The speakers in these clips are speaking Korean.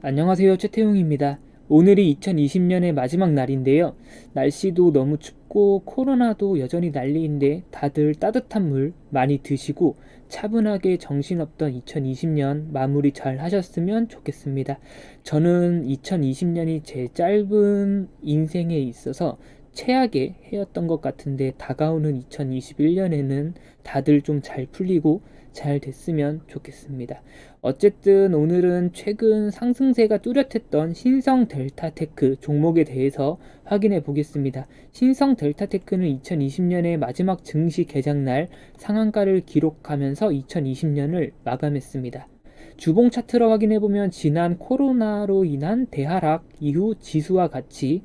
안녕하세요. 최태웅입니다. 오늘이 2020년의 마지막 날인데요. 날씨도 너무 춥고 코로나도 여전히 난리인데 다들 따뜻한 물 많이 드시고 차분하게 정신없던 2020년 마무리 잘 하셨으면 좋겠습니다. 저는 2020년이 제 짧은 인생에 있어서 최악의 해였던 것 같은데 다가오는 2021년에는 다들 좀 잘 풀리고 잘 됐으면 좋겠습니다. 어쨌든 오늘은 최근 상승세가 뚜렷했던 신성 델타테크 종목에 대해서 확인해 보겠습니다. 신성 델타테크는 2020년의 마지막 증시 개장날 상한가를 기록하면서 2020년을 마감했습니다. 주봉 차트로 확인해 보면 지난 코로나로 인한 대하락 이후 지수와 같이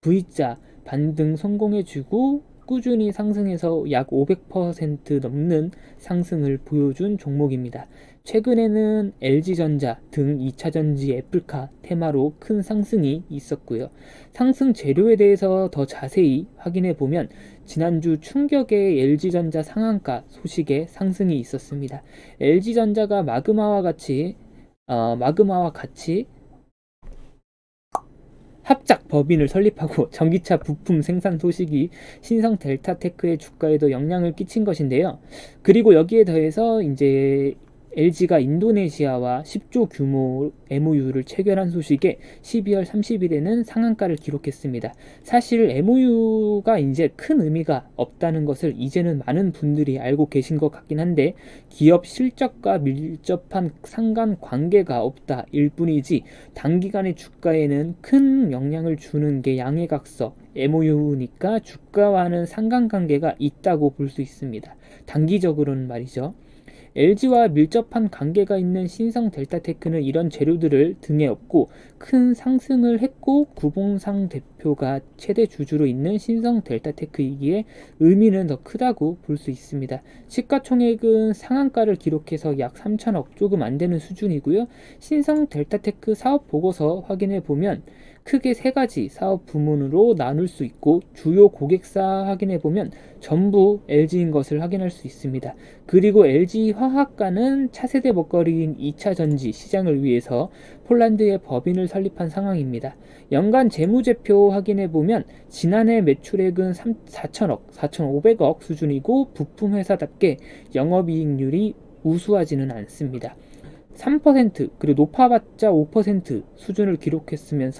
V자 반등 성공해주고 꾸준히 상승해서 약 500% 넘는 상승을 보여준 종목입니다. 최근에는 LG전자 등 2차전지 애플카 테마로 큰 상승이 있었고요. 상승 재료에 대해서 더 자세히 확인해 보면 지난주 충격의 LG전자 상한가 소식에 상승이 있었습니다. LG전자가 마그마와 같이 합작 법인을 설립하고 전기차 부품 생산 소식이 신성 델타테크의 주가에도 영향을 끼친 것인데요. 그리고 여기에 더해서 이제 LG가 인도네시아와 10조 규모 MOU를 체결한 소식에 12월 30일에는 상한가를 기록했습니다. 사실 MOU가 이제 큰 의미가 없다는 것을 이제는 많은 분들이 알고 계신 것 같긴 한데 기업 실적과 밀접한 상관관계가 없다 일 뿐이지 단기간의 주가에는 큰 영향을 주는 게 양해각서 MOU니까 주가와는 상관관계가 있다고 볼 수 있습니다. 단기적으로는 말이죠. LG와 밀접한 관계가 있는 신성 델타테크는 이런 재료들을 등에 업고 큰 상승을 했고 구봉상 대표가 최대 주주로 있는 신성 델타테크이기에 의미는 더 크다고 볼 수 있습니다. 시가총액은 상한가를 기록해서 약 3천억 조금 안 되는 수준이고요. 신성 델타테크 사업 보고서 확인해 보면 크게 세 가지 사업 부문으로 나눌 수 있고 주요 고객사 확인해 보면 전부 LG인 것을 확인할 수 있습니다. 그리고 LG화학과는 차세대 먹거리인 2차 전지 시장을 위해서 폴란드에 법인을 설립한 상황입니다. 연간 재무제표 확인해 보면 지난해 매출액은 4천억, 4,500억 수준이고 부품 회사답게 영업이익률이 우수하지는 않습니다. 3% 그리고 높아봤자 5% 수준을 기록했습니다.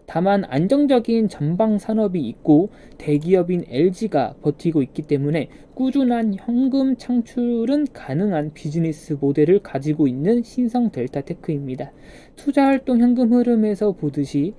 다만 안정적인 전방 산업이 있고 대기업인 LG가 버티고 있기 때문에 꾸준한 현금 창출은 가능한 비즈니스 모델을 가지고 있는 신성 델타테크입니다. 투자활동 현금 흐름에서 보듯이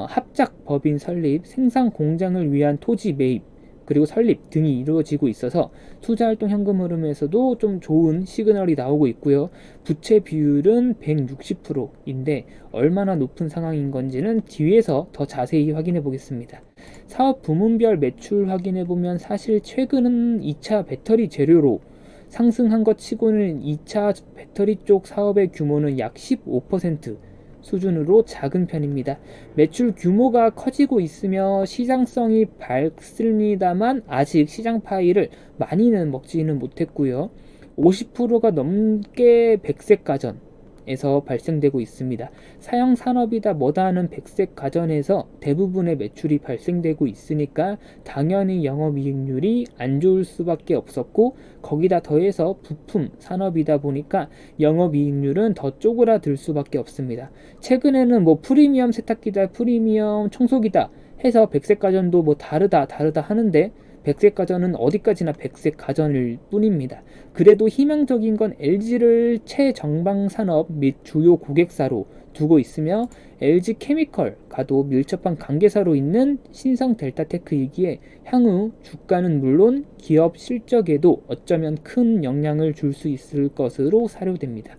합작 법인 설립, 생산 공장을 위한 토지 매입, 그리고 설립 등이 이루어지고 있어서 투자활동 현금 흐름에서도 좀 좋은 시그널이 나오고 있고요. 부채 비율은 160%인데 얼마나 높은 상황인 건지는 뒤에서 더 자세히 확인해 보겠습니다. 사업 부문별 매출 확인해 보면 사실 최근은 2차 배터리 재료로 상승한 것 치고는 2차 배터리 쪽 사업의 규모는 약 15% 수준으로 작은 편입니다. 매출 규모가 커지고 있으며 시장성이 밝습니다만 아직 시장 파이를 많이는 먹지는 못했고요. 50%가 넘게 백색 가전에서 발생되고 있습니다. 사형 산업이다 뭐다 하는 백색 가전에서 대부분의 매출이 발생되고 있으니까 당연히 영업이익률이 안 좋을 수밖에 없었고 거기다 더해서 부품 산업이다 보니까 영업이익률은 더 쪼그라들 수밖에 없습니다. 최근에는 뭐 프리미엄 세탁기다 프리미엄 청소기다 해서 백색 가전도 뭐 다르다 하는데 백색 가전은 어디까지나 백색 가전일 뿐입니다. 그래도 희망적인 건 LG를 최정방 산업 및 주요 고객사로 두고 있으며 LG 케미컬과도 밀접한 관계사로 있는 신성 델타테크이기에 향후 주가는 물론 기업 실적에도 어쩌면 큰 영향을 줄 수 있을 것으로 사료됩니다.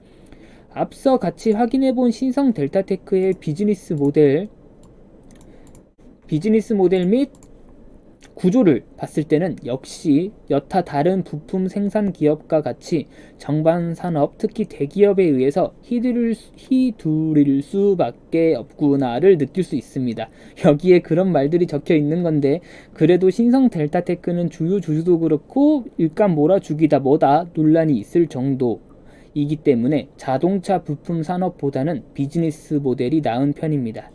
앞서 같이 확인해본 신성 델타테크의 비즈니스 모델 및 구조를 봤을 때는 역시 여타 다른 부품 생산 기업과 같이 정반 산업, 특히 대기업에 의해서 휘두를 수밖에 없구나를 느낄 수 있습니다. 여기에 그런 말들이 적혀 있는 건데 그래도 신성 델타테크는 주요 주주도 그렇고 일감 몰아주기다 뭐다 논란이 있을 정도 이기 때문에 자동차 부품 산업보다는 비즈니스 모델이 나은 편입니다.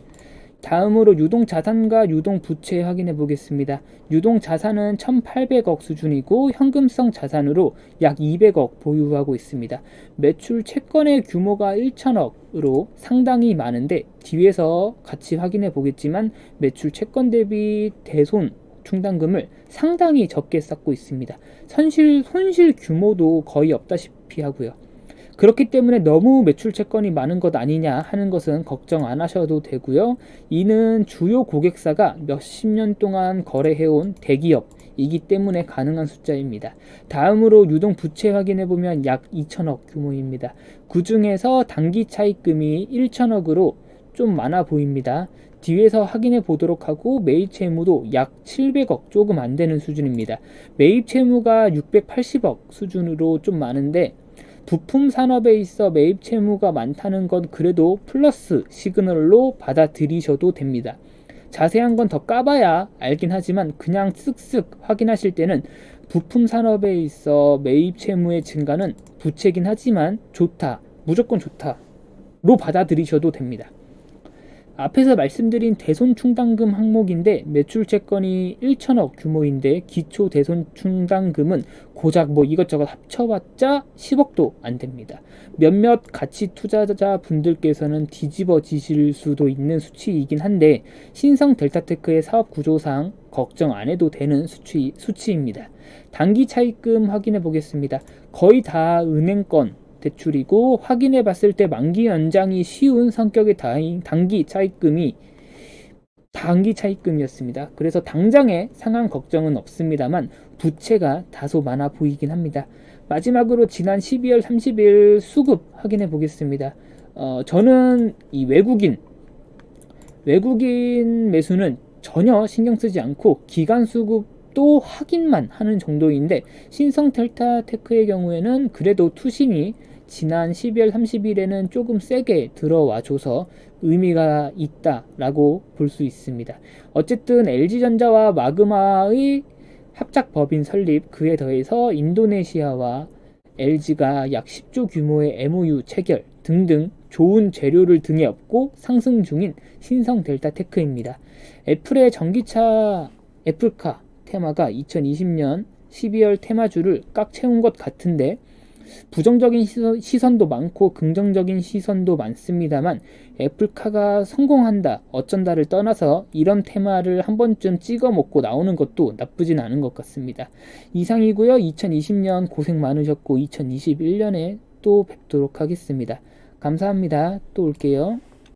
다음으로 유동자산과 유동부채 확인해 보겠습니다. 유동자산은 1,800억 수준이고 현금성 자산으로 약 200억 보유하고 있습니다. 매출 채권의 규모가 1,000억으로 상당히 많은데 뒤에서 같이 확인해 보겠지만 매출 채권 대비 대손 충당금을 상당히 적게 쌓고 있습니다. 손실 규모도 거의 없다시피 하고요. 그렇기 때문에 너무 매출 채권이 많은 것 아니냐 하는 것은 걱정 안 하셔도 되고요. 이는 주요 고객사가 몇십 년 동안 거래해온 대기업이기 때문에 가능한 숫자입니다. 다음으로 유동부채 확인해보면 약 2천억 규모입니다. 그 중에서 단기 차입금이 1천억으로 좀 많아 보입니다. 뒤에서 확인해 보도록 하고 매입 채무도 약 700억 조금 안 되는 수준입니다. 매입 채무가 680억 수준으로 좀 많은데 부품 산업에 있어 매입 채무가 많다는 건 그래도 플러스 시그널로 받아들이셔도 됩니다. 자세한 건 더 까봐야 알긴 하지만 그냥 쓱쓱 확인하실 때는 부품 산업에 있어 매입 채무의 증가는 부채긴 하지만 좋다, 무조건 좋다로 받아들이셔도 됩니다. 앞에서 말씀드린 대손충당금 항목인데 매출 채권이 1천억 규모인데 기초 대손충당금은 고작 뭐 이것저것 합쳐봤자 10억도 안 됩니다. 몇몇 가치 투자자 분들께서는 뒤집어지실 수도 있는 수치이긴 한데 신성 델타테크의 사업 구조상 걱정 안 해도 되는 수치입니다. 단기 차입금 확인해 보겠습니다. 거의 다 은행권 대출이고 확인해 봤을 때 만기 연장이 쉬운 성격의 단기 차입금이었습니다. 그래서 당장의 상한 걱정은 없습니다만 부채가 다소 많아 보이긴 합니다. 마지막으로 지난 12월 30일 수급 확인해 보겠습니다. 저는 이 외국인 매수는 전혀 신경 쓰지 않고 기간 수급도 확인만 하는 정도인데 신성 델타테크의 경우에는 그래도 투신이 지난 12월 30일에는 조금 세게 들어와줘서 의미가 있다라고 볼 수 있습니다. 어쨌든 LG전자와 마그마의 합작법인 설립, 그에 더해서 인도네시아와 LG가 약 10조 규모의 MOU 체결 등등 좋은 재료를 등에 업고 상승 중인 신성 델타테크입니다. 애플의 전기차 애플카 테마가 2020년 12월 테마주를 꽉 채운 것 같은데 부정적인 시선도 많고 긍정적인 시선도 많습니다만 애플카가 성공한다 어쩐다를 떠나서 이런 테마를 한 번쯤 찍어 먹고 나오는 것도 나쁘진 않은 것 같습니다. 이상이고요. 2020년 고생 많으셨고 2021년에 또 뵙도록 하겠습니다. 감사합니다. 또 올게요.